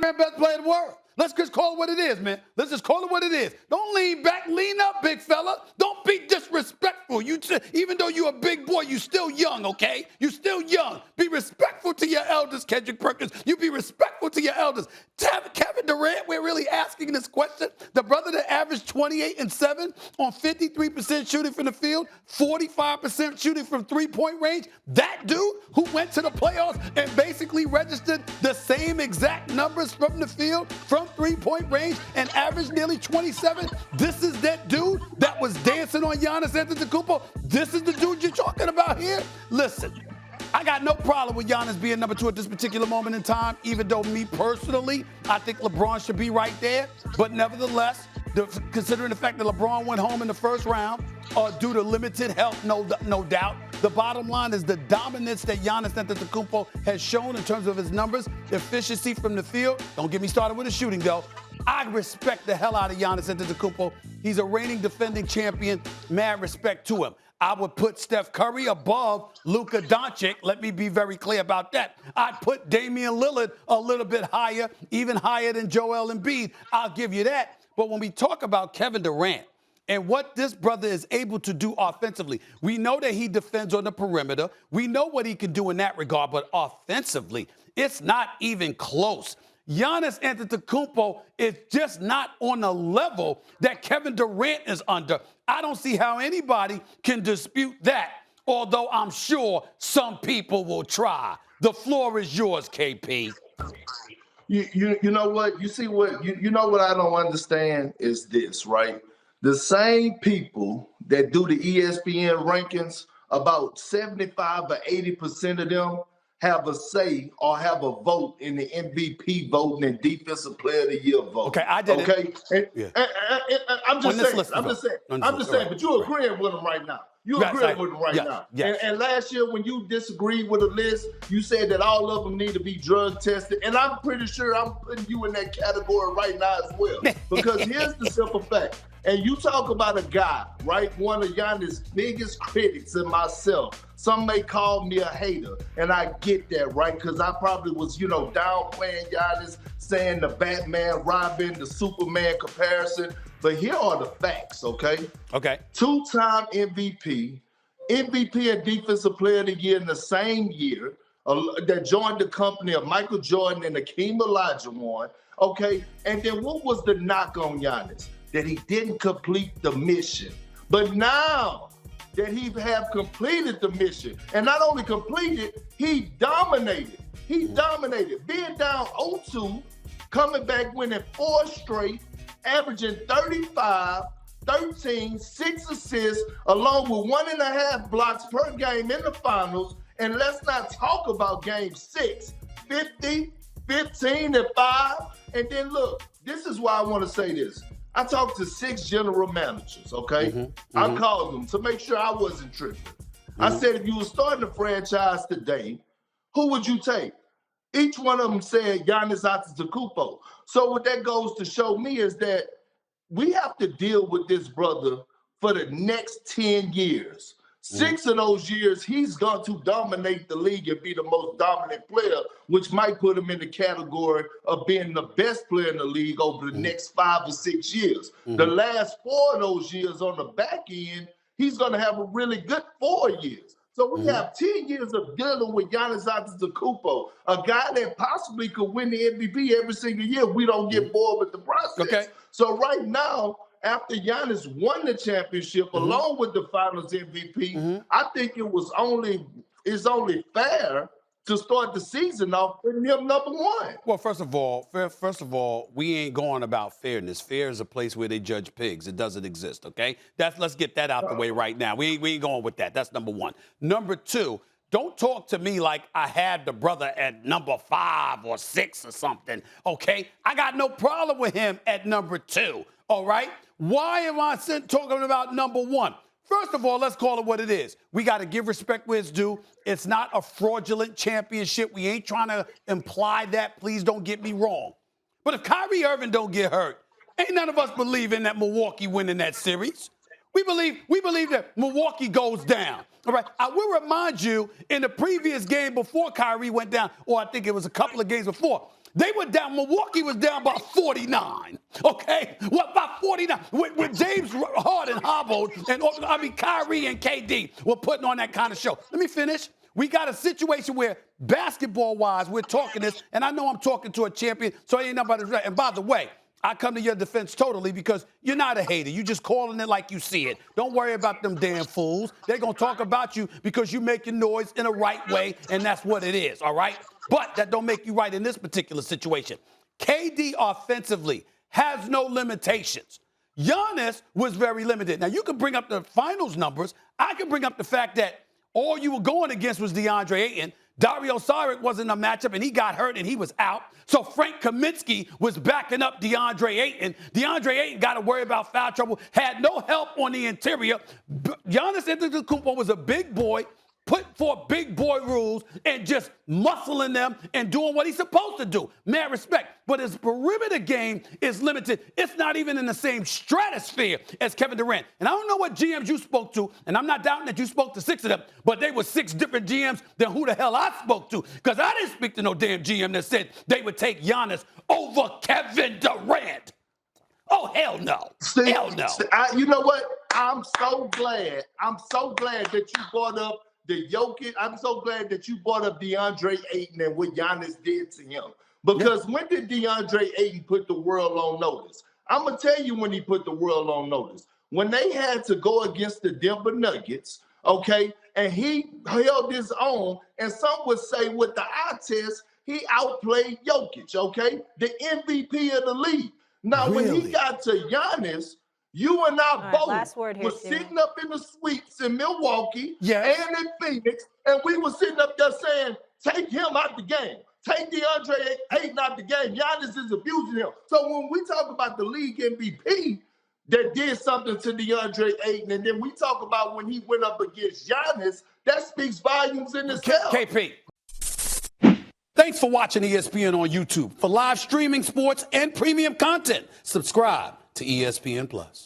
Kevin Durant, best player in the world. Let's just call it what it is, man. Let's just call it what it is. Don't lean back, lean up, big fella. Don't be disrespectful. Even though you're a big boy, you still young, okay? You still young. Be respectful to your elders, Kendrick Perkins. You be respectful to your elders. Kevin Durant, we're really asking this question. The brother that averaged 28 and 7 on 53% shooting from the field, 45% shooting from three-point range. That dude who went to the playoffs and basically registered the same exact numbers from the field, from three-point range, and averaged nearly 27. This is that dude that was dancing on Giannis Antetokounmpo. This is the dude you're talking about here? Listen, I got no problem with Giannis being number 2 at this particular moment in time, even though me personally, I think LeBron should be right there. But nevertheless, considering the fact that LeBron went home in the first round due to limited health, no doubt, the bottom line is the dominance that Giannis Antetokounmpo has shown in terms of his numbers, efficiency from the field. Don't get me started with the shooting, though. I respect the hell out of Giannis Antetokounmpo. He's a reigning defending champion. Mad respect to him. I would put Steph Curry above Luka Doncic. Let me be very clear about that. I'd put Damian Lillard a little bit higher, even higher than Joel Embiid. I'll give you that. But when we talk about Kevin Durant and what this brother is able to do offensively, we know that he defends on the perimeter. We know what he can do in that regard. But offensively, it's not even close. Giannis Antetokounmpo is just not on the level that Kevin Durant is under. I don't see how anybody can dispute that, although I'm sure some people will try. The floor is yours, KP. You know what? You see what? You know what I don't understand is this, right? The same people that do the ESPN rankings, about 75 or 80% of them have a say or have a vote in the MVP voting and Defensive Player of the Year vote. Okay, I did it. Yeah. I'm just saying, but you're agreeing with them right now. You're agreeing with them right now. Yes. And last year when you disagreed with a list, you said that all of them need to be drug tested. And I'm pretty sure I'm putting you in that category right now as well. Because here's the simple fact. And you talk about a guy, right? One of Giannis' biggest critics and myself. Some may call me a hater, and I get that, right? Because I probably was, downplaying Giannis, saying the Batman, Robin, the Superman comparison. But here are the facts, okay? Okay. 2-time MVP and Defensive Player of the Year in the same year that joined the company of Michael Jordan and Hakeem Olajuwon, okay? And then what was the knock on Giannis? That he didn't complete the mission. But now that he have completed the mission, and not only completed, he dominated. Being down 0-2, coming back winning 4 straight, averaging 35, 13, 6 assists, along with 1.5 blocks per game in the finals. And let's not talk about game 6, 50, 15, and 5. And then look, this is why I want to say this. I talked to 6 general managers, okay? I called them to make sure I wasn't tripping. I said, if you were starting a franchise today, who would you take? Each one of them said Giannis Antetokounmpo. So what that goes to show me is that we have to deal with this brother for the next 10 years. 6 of those years, he's going to dominate the league and be the most dominant player, which might put him in the category of being the best player in the league over the next 5 or 6 years. The last 4 of those years on the back end, he's going to have a really good 4 years. So we have 10 years of dealing with Giannis Antetokounmpo, a guy that possibly could win the MVP every single year. We don't get bored with the process. Okay. So right now, after Giannis won the championship along with the Finals MVP, I think it's only fair to start the season off with him number 1. Well, first of all, we ain't going about fairness. Fair is a place where they judge pigs. It doesn't exist, okay? Let's get that out the way right now. We ain't going with that. That's number 1. Number 2, don't talk to me like I had the brother at number 5 or 6 or something, okay? I got no problem with him at number 2, all right? Why am I talking about number 1? First of all, let's call it what it is. We got to give respect where it's due. It's not a fraudulent championship. We ain't trying to imply that. Please don't get me wrong. But if Kyrie Irving don't get hurt, ain't none of us believing that Milwaukee winning that series. We believe that Milwaukee goes down. All right. I will remind you, in the previous game before Kyrie went down, or I think it was a couple of games before, They were down. Milwaukee was down by 49. Okay, what about 49? With James Harden hobbled, and Kyrie and KD were putting on that kind of show. Let me finish. We got a situation where basketball-wise, we're talking this, and I know I'm talking to a champion, so ain't nobody right. And by the way, I come to your defense totally because you're not a hater. You just calling it like you see it. Don't worry about them damn fools. They're going to talk about you because you making noise in a right way, and that's what it is, all right? But that don't make you right in this particular situation. KD offensively has no limitations. Giannis was very limited. Now, you can bring up the finals numbers. I can bring up the fact that all you were going against was DeAndre Ayton. Dario Saric wasn't a matchup, and he got hurt, and he was out. So Frank Kaminsky was backing up DeAndre Ayton. DeAndre Ayton got to worry about foul trouble, had no help on the interior. Giannis Antetokounmpo was a big boy, put forth big boy rules, and just muscling them and doing what he's supposed to do. Mad respect. But his perimeter game is limited. It's not even in the same stratosphere as Kevin Durant. And I don't know what GMs you spoke to, and I'm not doubting that you spoke to 6 of them, but they were 6 different GMs than who the hell I spoke to. Because I didn't speak to no damn GM that said they would take Giannis over Kevin Durant. Oh, hell no. Hell no. You know what? I'm so glad that you brought up the Jokic. I'm so glad that you brought up DeAndre Ayton and what Giannis did to him. Because when did DeAndre Ayton put the world on notice? I'm going to tell you when he put the world on notice. When they had to go against the Denver Nuggets, okay, and he held his own, and some would say with the eye test, he outplayed Jokic, okay, the MVP of the league. Now, when he got to Giannis, you and I both were sitting up in the suites in Milwaukee and in Phoenix, and we were sitting up there saying, take him out the game. Take DeAndre Ayton out the game. Giannis is abusing him. So when we talk about the league MVP that did something to DeAndre Ayton, and then we talk about when he went up against Giannis, that speaks volumes in itself. KP. Thanks for watching ESPN on YouTube. For live streaming sports and premium content, subscribe to ESPN Plus.